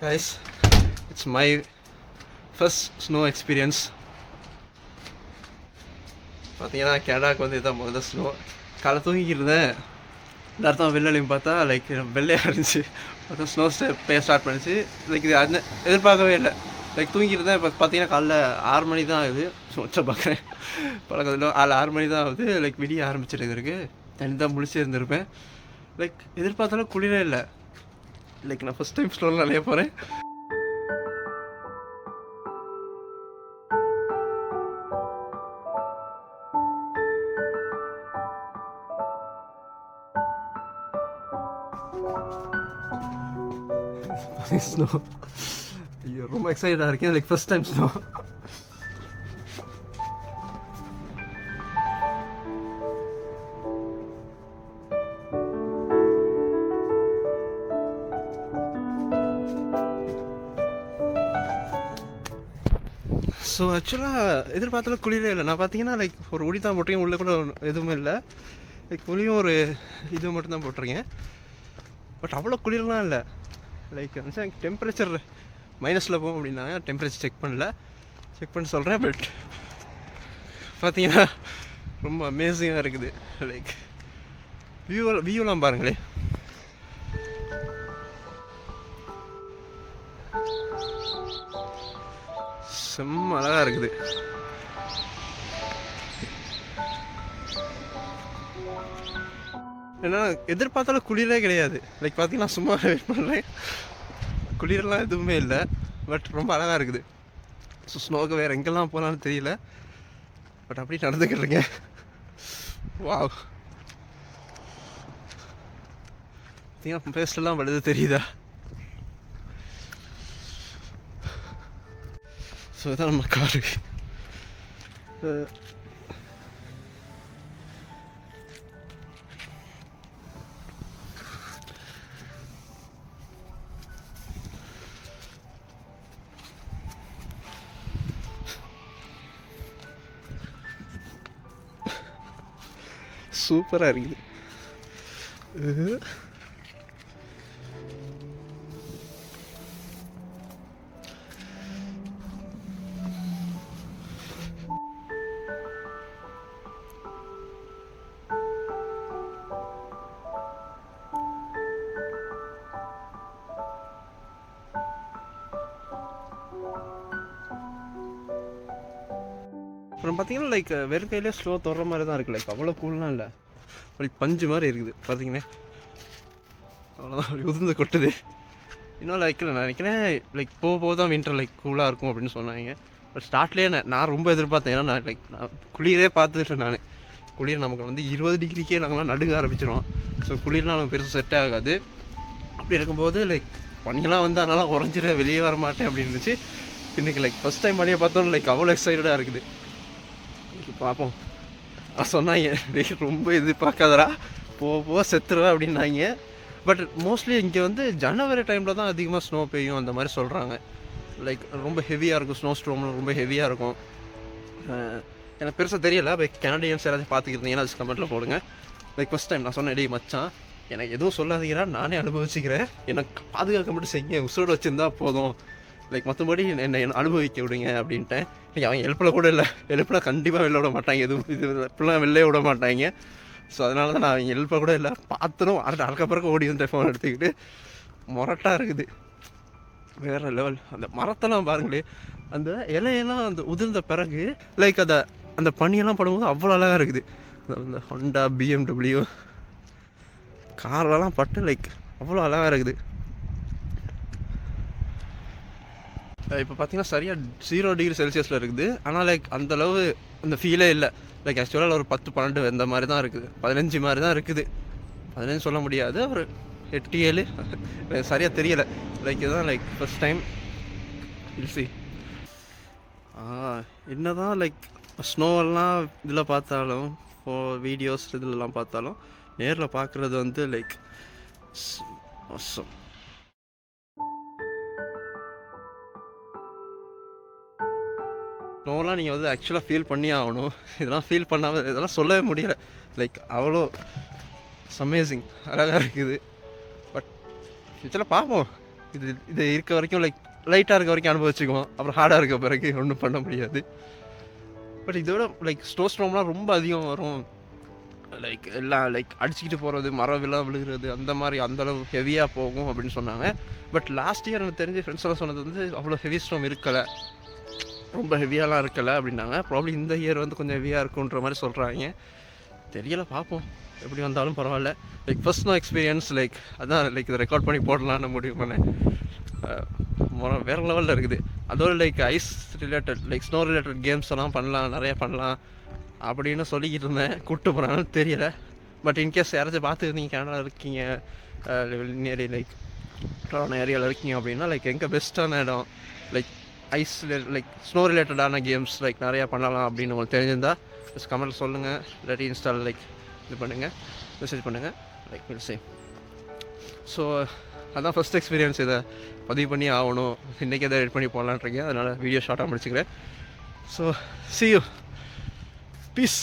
Guys, it's my first snow experience. பார்த்தீங்கன்னா கேனடாவுக்கு வந்து இதான் முதல்ல ஸ்னோ. காலை தூங்கிக்கிட்டு இருந்தேன், இந்த அர்த்தம் வெள்ளையும் பார்த்தா லைக் வெள்ளையாக இருந்துச்சு. அப்புறம் ஸ்னோ பெய்ய ஸ்டார்ட் பண்ணிச்சு. லைக் இது அது எதிர்பார்க்கவே இல்லை. லைக் தூங்கிட்டு இருந்தேன். இப்போ பார்த்தீங்கன்னா காலைல 6 மணி தான் ஆகுது. சொச்ச பார்க்குறேன் பழக்கத்தில் 6 மணி தான் ஆகுது. லைக் விடிய ஆரம்பிச்சிட்டு இருக்கு. தண்ணி தான் முழிச்சு இருந்திருப்பேன். லைக் எதிர்பார்த்தாலும் குளிரே இல்லை. லைக் நான் ஃபஸ்ட் டைம் ஸ்னோவில் நினைய போகிறேன். ஸ்னோ ஐயோ ரொம்ப எக்ஸைட்டடாக இருக்கேன். Like first time snow. So ஆக்சுவலாக எதிர்பார்த்தாலும் குளிரே இல்லை. நான் பார்த்தீங்கன்னா லைக் ஒரு உடி தான் போட்டிருக்கேன், உள்ளே கூட எதுவுமே இல்லை. லைக் குளியும் ஒரு இது மட்டும்தான் போட்டிருக்கேன். பட் அவ்வளோ குளிர்லாம் இல்லை. லைக் டெம்பரேச்சர் மைனஸில் போகும் அப்படின்னாங்க. டெம்பரேச்சர் செக் பண்ணி சொல்கிறேன். பட் பார்த்தீங்கன்னா ரொம்ப அமேசிங்காக இருக்குது. லைக் வியூலாம் பாருங்களே. செம்ம அழகாக இருக்குது. ஏன்னா எதிர்பார்த்தாலும் குளிரே கிடையாது. லைக் பார்த்தீங்கன்னா சும்மா வெயிட் பண்ணுறேன். குளிரெல்லாம் எதுவுமே இல்லை. பட் ரொம்ப அழகாக இருக்குது. ஸோ ஸ்னோவுக்கு வேறு எங்கெல்லாம் போகலான்னு தெரியல. பட் அப்படி நடந்துக்கிட்டுருங்க. வாவ், பார்த்தீங்கன்னா ஃபேஸ்லாம் படுது தெரியுதா? ஸோ இதான் நம்ம காரு. சூப்பராக இருக்குது. அப்புறம் பார்த்தீங்கன்னா லைக் வெறும் கையிலே ஸ்லோ தொடுற மாதிரி தான் இருக்குது. லைக் அவ்வளோ கூல்லாம் இல்லை. அப்படி பஞ்சு மாதிரி இருக்குது. பார்த்தீங்கன்னா அவ்வளோதான், அப்படி உதிர்ந்து கொட்டுது. இன்னும் லைக் நான் நினைக்கிறேன் லைக் போக தான் வின்டர் லைக் கூலாக இருக்கும் அப்படின்னு சொன்னாங்க. பட் ஸ்டார்ட்லேயே நான் ரொம்ப எதிர்பார்த்தேன். ஏன்னா நான் குளிரே பார்த்துட்டு நான் குளிர் நமக்கு வந்து 20 டிகிரிக்கே நாங்களாம் நடுங்க ஆரம்பிச்சிடுவோம். ஸோ குளிர்லாம் நமக்கு பெருசாக செட் ஆகாது. அப்படி இருக்கும்போது லைக் பனியெல்லாம் வந்து அதனால் உறைஞ்சிட வெளியே வர மாட்டேன் அப்படின்னு இருந்துச்சு. இன்றைக்கி லைக் ஃபஸ்ட் டைம் பனியை பார்த்தோம். லைக் அவ்வளோ எக்ஸைட்டடாக இருக்குது. பார்ப்போம். சொன்னாங்க ரொம்ப எதிர்பார்க்காதரா, போக செத்துருவா அப்படின்னாங்க. பட் மோஸ்ட்லி இங்கே வந்து ஜனவரி டைமில் தான் அதிகமாக ஸ்னோ பெய்யும் அந்த மாதிரி சொல்கிறாங்க. லைக் ரொம்ப ஹெவியாக இருக்கும். ஸ்னோ ஸ்ட்ரோம்லாம் ரொம்ப ஹெவியாக இருக்கும். எனக்கு பெருசாக தெரியலை. பட் கனடியன்ஸ் யாராவது பார்த்துக்கிட்டீங்கன்னா அது கமெண்ட்டில் போடுங்க. லைக் ஃபஸ்ட் டைம் நான் சொன்னேன், டேய் மச்சான் எனக்கு எதுவும் சொல்லாதீங்கன்னா நானே அனுபவிச்சுக்கிறேன், எனக்கு பாதுகாக்க மட்டும் செய்ய, உசுரோடு வச்சுருந்தா போதும், லைக் மற்றபடி என்னை அனுபவிக்க விடுங்க அப்படின்ட்டேன். அவன் எழுப்பில் கூட இல்லை. எழுப்பில் கண்டிப்பாக வெளில விட மாட்டாங்க. எதுவும் இது இப்படிலாம் வெளிலே விட மாட்டாங்க. ஸோ அதனால தான் நான் அவங்க எழுப்ப கூட இல்லை. பார்த்துடும் அதுக்கப்புறம் ஓடி வந்துட்டேன் ஃபோன் எடுத்துக்கிட்டு. மொரட்டாக இருக்குது வேறு லெவல். அந்த மரத்தெல்லாம் பாருங்களே, அந்த இலையெல்லாம் அந்த உதிர்ந்த பிறகு லைக் அந்த பனியெல்லாம் படும்போது அவ்வளோ அழகாக இருக்குது. அந்த ஹோண்டா BMW கார்லலாம் பட்டு லைக் அவ்வளோ அழகாக இருக்குது. இப்போ பார்த்தீங்கன்னா சரியாக 0 டிகிரி செல்சியஸில் இருக்குது. ஆனால் லைக் அந்தளவு அந்த ஃபீலே இல்லை. லைக் ஆக்சுவலாக ஒரு 10-12 இந்த மாதிரி தான் இருக்குது. 15 மாதிரி தான் இருக்குது. 15 சொல்ல முடியாது, ஒரு 8-7 சரியாக தெரியலை. லைக் இதுதான் லைக் ஃபஸ்ட் டைம் இல்சி. என்ன தான் லைக் ஸ்னோவெல்லாம் இதில் பார்த்தாலும் வீடியோஸ் இதிலெலாம் பார்த்தாலும் நேரில் பார்க்குறது வந்து லைக் awesome. ஸ்னோலாம் நீங்கள் வந்து ஆக்சுவலாக ஃபீல் பண்ணி ஆகணும். இதெல்லாம் ஃபீல் பண்ணாமல் இதெல்லாம் சொல்லவே முடியலை. லைக் அவ்வளோ அமேசிங் அழகாக இருக்குது. பட் ஃபியூச்சரில் பார்ப்போம் இது இருக்க வரைக்கும் லைக் லைட்டாக இருக்க வரைக்கும் அனுபவிச்சுக்குவோம், அப்புறம் ஹார்டாக இருக்க பிறகு ஒன்றும் பண்ண முடியாது. பட் இதோட லைக் ஸ்னோ ஸ்ட்ராம்லாம் ரொம்ப அதிகம் வரும், லைக் எல்லாம் லைக் அடிச்சுக்கிட்டு போகிறது, மரம் விழுகிறது, அந்த மாதிரி அந்தளவு ஹெவியாக போகும் அப்படின்னு சொன்னாங்க. பட் லாஸ்ட் இயர் எனக்கு தெரிஞ்சு ஃப்ரெண்ட்ஸ் எல்லாம் சொன்னது வந்து அவ்வளோ ஹெவி ஸ்ட்ராம் இருக்கலை, ரொம்ப ஹெவியாலாம் இருக்கலை அப்படின்னாங்க. ப்ராப்ளி இந்த இயர் வந்து கொஞ்சம் ஹெவியாக இருக்குன்ற மாதிரி சொல்கிறாங்க, தெரியலை, பார்ப்போம். எப்படி வந்தாலும் பரவாயில்ல. Like first no experience, like அதான் லைக் இதை ரெக்கார்ட் பண்ணி போடலான்னு முடிவு பண்ணேன். வேறு லெவலில் இருக்குது. அதோடு like ice related like snow related games எல்லாம் பண்ணலாம், நிறையா பண்ணலாம் அப்படின்னு சொல்லிக்கிட்டு இருந்தேன். கூப்பிட்டு போகிறான்னு தெரியலை. பட் இன்கேஸ் யாராச்சும் பார்த்துருந்தீங்க, கனடாவில் இருக்கீங்க, நியர்லி லைக் டொராண்டோ ஏரியாவில் இருக்கீங்க அப்படின்னா லைக் எங்கே பெஸ்ட்டான இடம் லைக் ஐஸ் லைக் ஸ்னோ ரிலேட்டடான கேம்ஸ் லைக் நிறையா பண்ணலாம் அப்படின்னு உங்களுக்கு தெரிஞ்சிருந்தால் ஜஸ்ட் கமெண்ட்டில் சொல்லுங்கள், இல்லாட்டி இன்ஸ்டால் லைக் இது பண்ணுங்கள், மெசேஜ் பண்ணுங்கள், லைக் வில் சேம். ஸோ அதான் ஃபஸ்ட் எக்ஸ்பீரியன்ஸ், இதை பதிவு பண்ணி ஆகணும், இன்றைக்கி எதை எடிட் பண்ணி போடலான்ட்ருக்கேன். அதனால் வீடியோ ஷார்ட்டாக முடிச்சுக்கிறேன். So see you, peace.